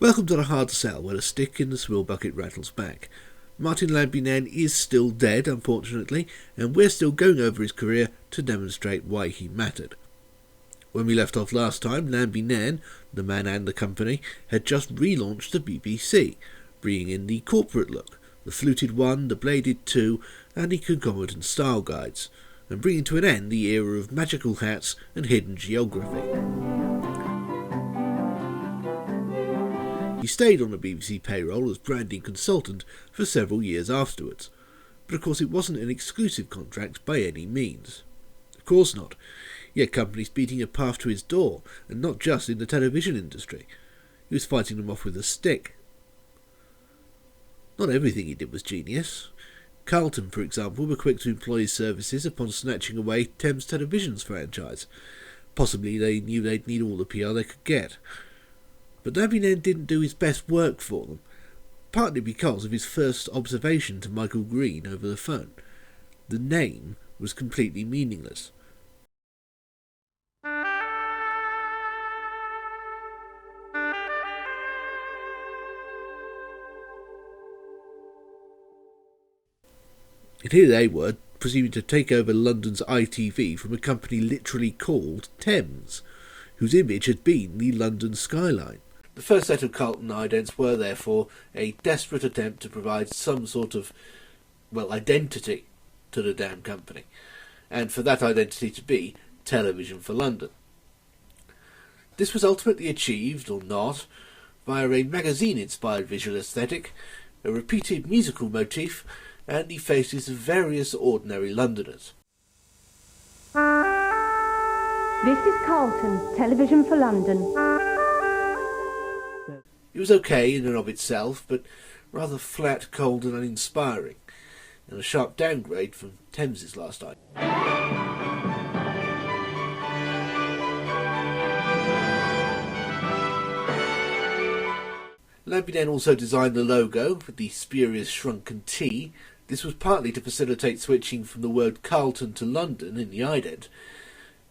Welcome to the Hard Sell, where a stick in the swill-bucket rattles back. Martin Lambie-Nairn is still dead, unfortunately, and we're still going over his career to demonstrate why he mattered. When we left off last time, Lambie-Nairn, the man and the company, had just relaunched the BBC, bringing in the corporate look, the fluted 1, the bladed 2, and the concomitant style guides, and bringing to an end the era of magical hats and hidden geography. He stayed on the BBC payroll as branding consultant for several years afterwards, but of course it wasn't an exclusive contract by any means. Of course not. He had companies beating a path to his door, and not just in the television industry. He was fighting them off with a stick. Not everything he did was genius. Carlton, for example, were quick to employ his services upon snatching away Thames Television's franchise. Possibly they knew they'd need all the PR they could get. But Lambie-Nairn didn't do his best work for them, partly because of his first observation to Michael Green over the phone. The name was completely meaningless. And here they were, presuming to take over London's ITV from a company literally called Thames, whose image had been the London skyline. The first set of Carlton idents were, therefore, a desperate attempt to provide some sort of, identity to the damn company, and for that identity to be Television for London. This was ultimately achieved, or not, via a magazine-inspired visual aesthetic, a repeated musical motif, and the faces of various ordinary Londoners. This is Carlton Television for London. It was okay in and of itself, but rather flat, cold and uninspiring, and a sharp downgrade from Thames's last item. Lambie-Nairn also designed the logo with the spurious shrunken T. This was partly to facilitate switching from the word Carlton to London in the ident,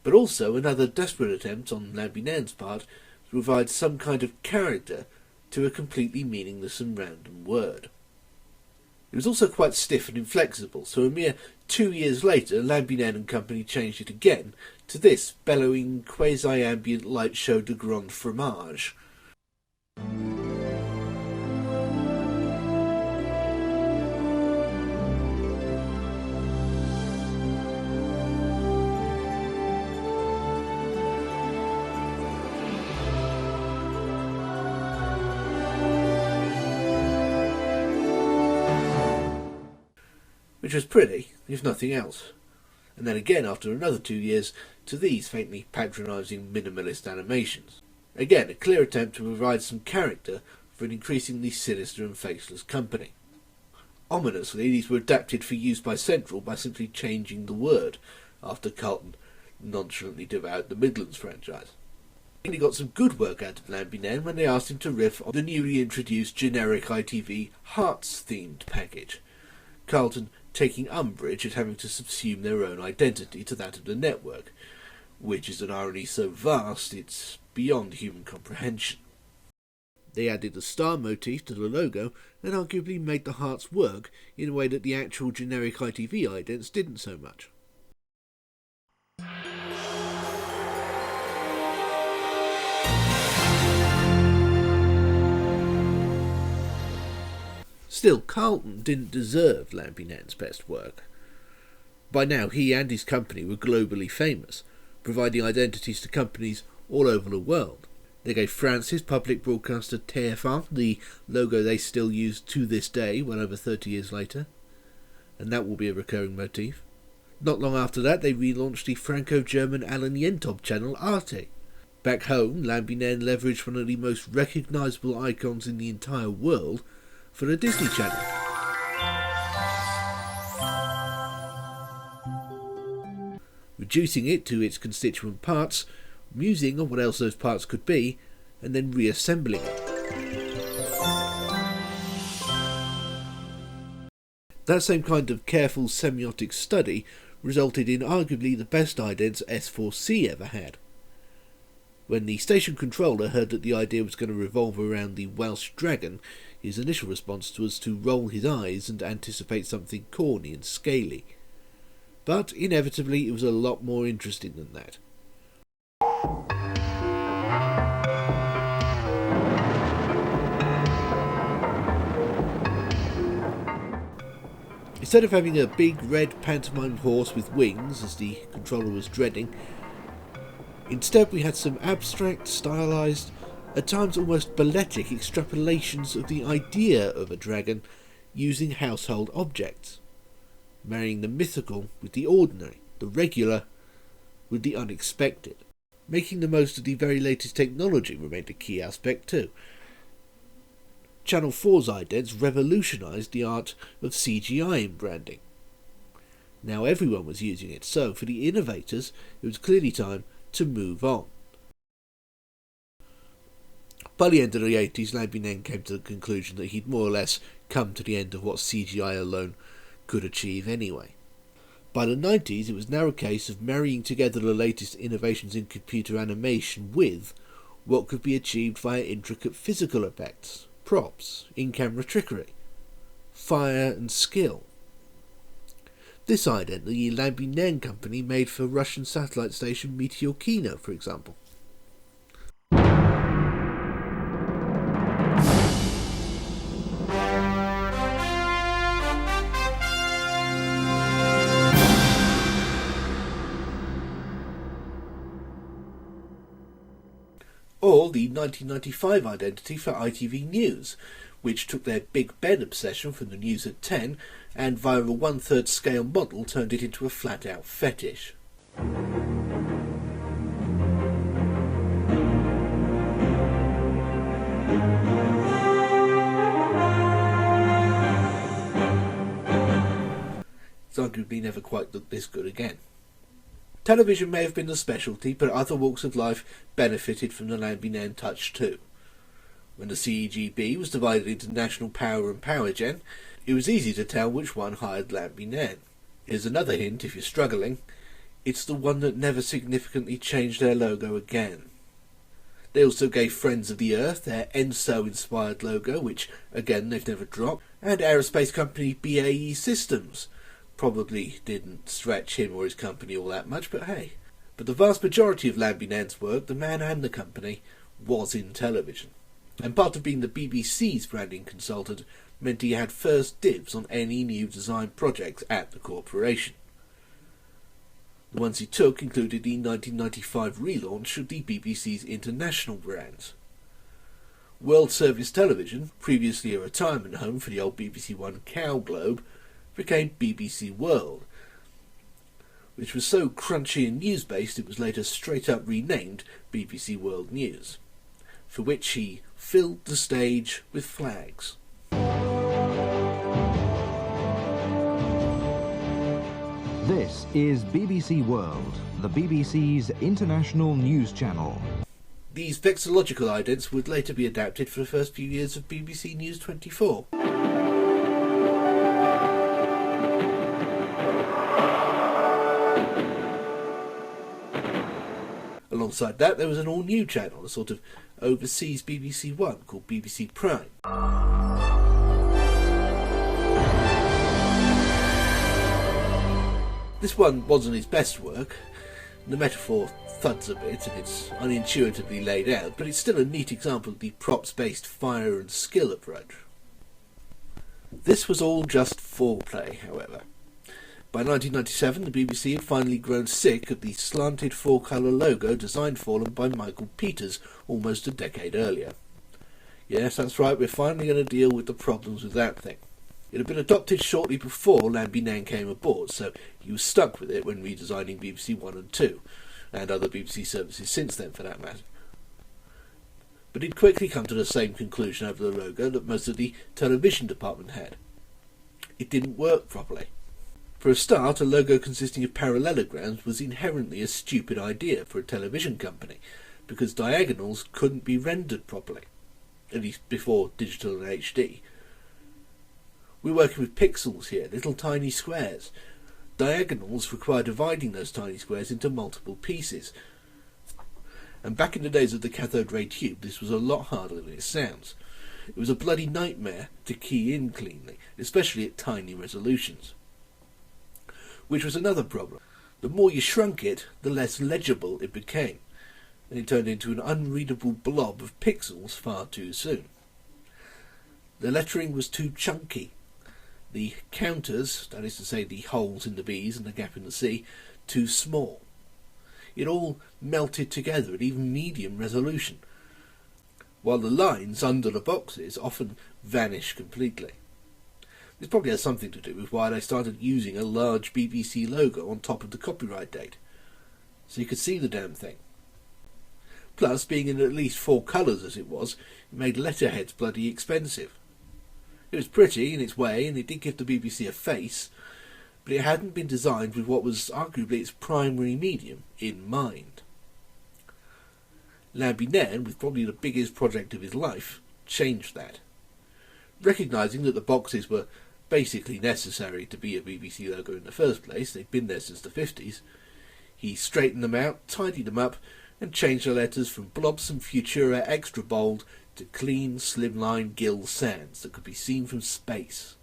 but also another desperate attempt on Lambie-Nairn's part to provide some kind of character to a completely meaningless and random word. It was also quite stiff and inflexible, so a mere 2 years later Lambie-Nairn and company changed it again to this bellowing quasi-ambient light show de grand fromage. Which was pretty, if nothing else. And then again, after another 2 years, to these faintly patronising minimalist animations. Again, a clear attempt to provide some character for an increasingly sinister and faceless company. Ominously, these were adapted for use by Central by simply changing the word, after Carlton nonchalantly devoured the Midlands franchise. He got some good work out of Lambie-Nairn when they asked him to riff on the newly introduced generic ITV Hearts-themed package. Carlton taking umbrage at having to subsume their own identity to that of the network, which is an irony so vast it's beyond human comprehension. They added a star motif to the logo and arguably made the hearts work in a way that the actual generic ITV idents didn't so much. Still, Carlton didn't deserve Lambie-Nairn's best work. By now, he and his company were globally famous, providing identities to companies all over the world. They gave France's public broadcaster TF1 the logo they still use to this day, well over 30 years later, and that will be a recurring motif. Not long after that, they relaunched the Franco-German Alan Yentob channel Arte. Back home, Lambie-Nairn leveraged one of the most recognisable icons in the entire world for the Disney Channel. Reducing it to its constituent parts, musing on what else those parts could be, and then reassembling it. That same kind of careful semiotic study resulted in arguably the best idents S4C ever had. When the station controller heard that the idea was going to revolve around the Welsh dragon, his initial response was to roll his eyes and anticipate something corny and scaly. But inevitably it was a lot more interesting than that. Instead of having a big red pantomime horse with wings, as the controller was dreading, instead we had some abstract, stylised, at times almost balletic extrapolations of the idea of a dragon using household objects, marrying the mythical with the ordinary, the regular with the unexpected. Making the most of the very latest technology remained a key aspect too. Channel 4's idents revolutionised the art of CGI in branding. Now everyone was using it, so for the innovators it was clearly time to move on. By the end of the 80s, Lambie-Nairn came to the conclusion that he'd more or less come to the end of what CGI alone could achieve anyway. By the 90s, it was now a case of marrying together the latest innovations in computer animation with what could be achieved via intricate physical effects, props, in-camera trickery, fire and skill. This ident the Lambie-Nairn company made for Russian satellite station Meteor Kino, for example. Or the 1995 identity for ITV News, which took their Big Ben obsession from the news at 10 and via a 1/3 scale model turned it into a flat-out fetish. It's arguably never quite looked this good again. Television may have been the specialty, but other walks of life benefited from the Lambie-Nairn touch too. When the CEGB was divided into National Power and Powergen, it was easy to tell which one hired Lambie-Nairn. Here's another hint if you're struggling. It's the one that never significantly changed their logo again. They also gave Friends of the Earth their ENSO-inspired logo, which, again, they've never dropped, and aerospace company BAE Systems. Probably didn't stretch him or his company all that much, but hey. But the vast majority of Lambie-Nairn's work, the man and the company, was in television. And part of being the BBC's branding consultant meant he had first dibs on any new design projects at the corporation. The ones he took included the 1995 relaunch of the BBC's international brands. World Service Television, previously a retirement home for the old BBC One Cow Globe, became BBC World, which was so crunchy and news-based it was later straight-up renamed BBC World News, for which he filled the stage with flags. This is BBC World, the BBC's international news channel. These vexillological idents would later be adapted for the first few years of BBC News 24. Alongside that, there was an all-new channel, a sort of overseas BBC One called BBC Prime. This one wasn't his best work. The metaphor thuds a bit and it's unintuitively laid out, but it's still a neat example of the props-based fire and skill approach. This was all just foreplay, however. By 1997, the BBC had finally grown sick of the slanted four-colour logo designed for them by Michael Peters almost a decade earlier. Yes, that's right, we're finally going to deal with the problems with that thing. It had been adopted shortly before Lambie-Nairn came aboard, so he was stuck with it when redesigning BBC One and 2, and other BBC services since then for that matter. But he'd quickly come to the same conclusion over the logo that most of the television department had. It didn't work properly. For a start, a logo consisting of parallelograms was inherently a stupid idea for a television company, because diagonals couldn't be rendered properly, at least before digital and HD. We're working with pixels here, little tiny squares. Diagonals require dividing those tiny squares into multiple pieces. And back in the days of the cathode ray tube, this was a lot harder than it sounds. It was a bloody nightmare to key in cleanly, especially at tiny resolutions. Which was another problem. The more you shrunk it, the less legible it became, and it turned into an unreadable blob of pixels far too soon. The lettering was too chunky. The counters, that is to say the holes in the B's and the gap in the C, too small. It all melted together at even medium resolution, while the lines under the boxes often vanish completely. This probably has something to do with why they started using a large BBC logo on top of the copyright date, so you could see the damn thing. Plus, being in at least 4 colours as it was, it made letterheads bloody expensive. It was pretty in its way, and it did give the BBC a face, but it hadn't been designed with what was arguably its primary medium in mind. Lambie-Nairn, with probably the biggest project of his life, changed that. Recognising that the boxes were basically necessary to be a BBC logo in the first place, they'd been there since the 50s, he straightened them out, tidied them up, and changed the letters from Blobson Futura Extra Bold to clean, slimline gill sans that could be seen from space.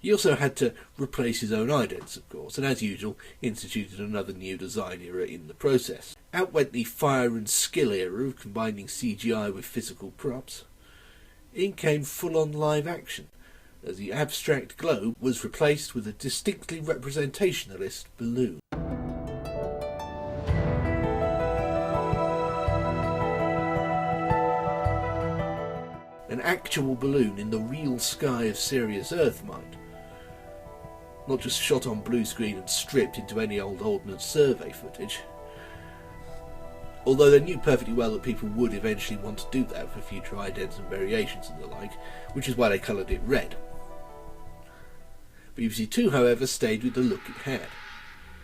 He also had to replace his own idents, of course, and as usual, instituted another new design era in the process. Out went the fire and skill era of combining CGI with physical props. In came full-on live action, as the abstract globe was replaced with a distinctly representationalist balloon. An actual balloon in the real sky of Sirius Earth, mind. Not just shot on blue screen and stripped into any old Ordnance Survey footage. Although they knew perfectly well that people would eventually want to do that for future idents and variations and the like, which is why they coloured it red. BBC Two, however, stayed with the look it had,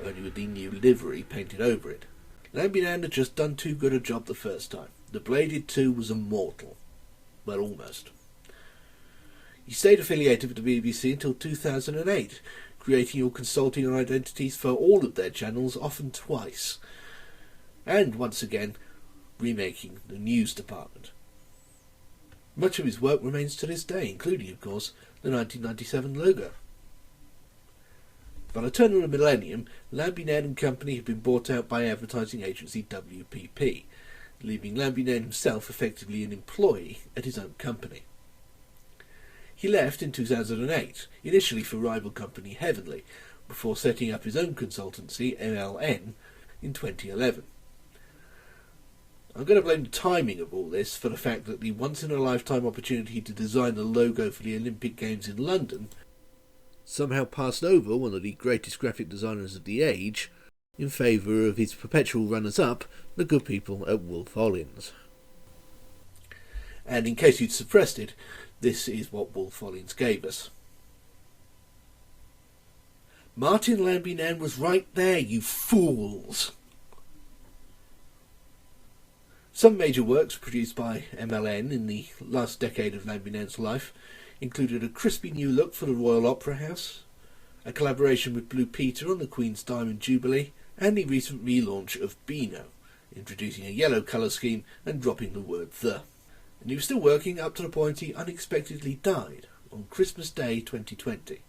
only with the new livery painted over it. Lambie-Nairn had just done too good a job the first time. The Bladed 2 was immortal. Well, almost. He stayed affiliated with the BBC until 2008, creating or consulting on identities for all of their channels, often twice. And, once again, remaking the news department. Much of his work remains to this day, including, of course, the 1997 logo. By the turn of the millennium, Lambie-Nairn and Company had been bought out by advertising agency WPP, leaving Lambie-Nairn himself effectively an employee at his own company. He left in 2008, initially for rival company Heavenly, before setting up his own consultancy, MLN, in 2011. I'm going to blame the timing of all this for the fact that the once-in-a-lifetime opportunity to design the logo for the Olympic Games in London somehow passed over one of the greatest graphic designers of the age in favour of his perpetual runners-up, the good people at Wolf Ollins. And in case you'd suppressed it, this is what Wolf Ollins gave us. Martin Lambie-Nairn was right there, you fools! Some major works produced by MLN in the last decade of Lambie-Nairn's life included a crispy new look for the Royal Opera House, a collaboration with Blue Peter on the Queen's Diamond Jubilee, and the recent relaunch of Beano, introducing a yellow colour scheme and dropping the word "the." And he was still working up to the point he unexpectedly died on Christmas Day 2020.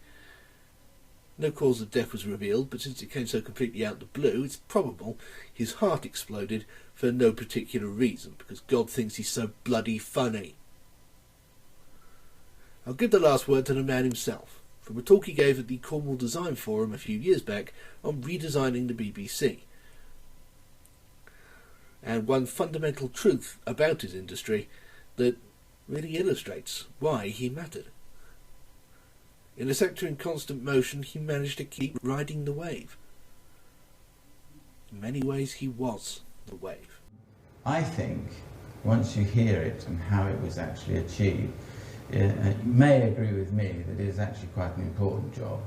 No cause of death was revealed, but since it came so completely out of the blue, it's probable his heart exploded for no particular reason, because God thinks he's so bloody funny. I'll give the last word to the man himself, from a talk he gave at the Cornwall Design Forum a few years back on redesigning the BBC. And one fundamental truth about his industry that really illustrates why he mattered. In a sector in constant motion, he managed to keep riding the wave. In many ways, he was the wave. I think, once you hear it and how it was actually achieved, you may agree with me that it is actually quite an important job.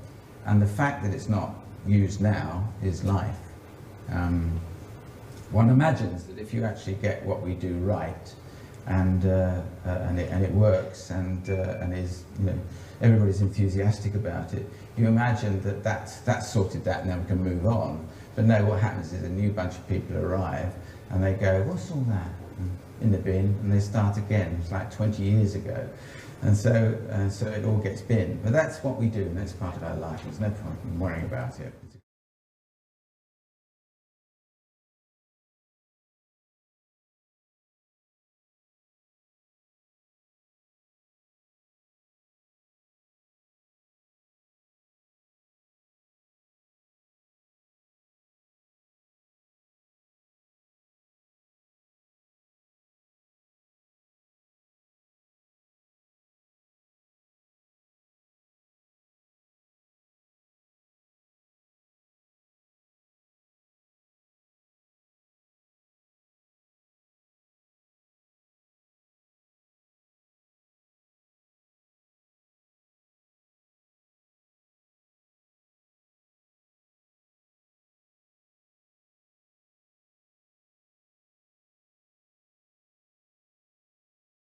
And the fact that it's not used now is life. One imagines that if you actually get what we do right, and it works, and is, you know, everybody's enthusiastic about it, you imagine that that's sorted that and then we can move on. But no, what happens is a new bunch of people arrive, and they go, what's all that? In the bin, and they start again. It's like 20 years ago. And so it all gets binned. But that's what we do, and that's part of our life. There's no point in worrying about it.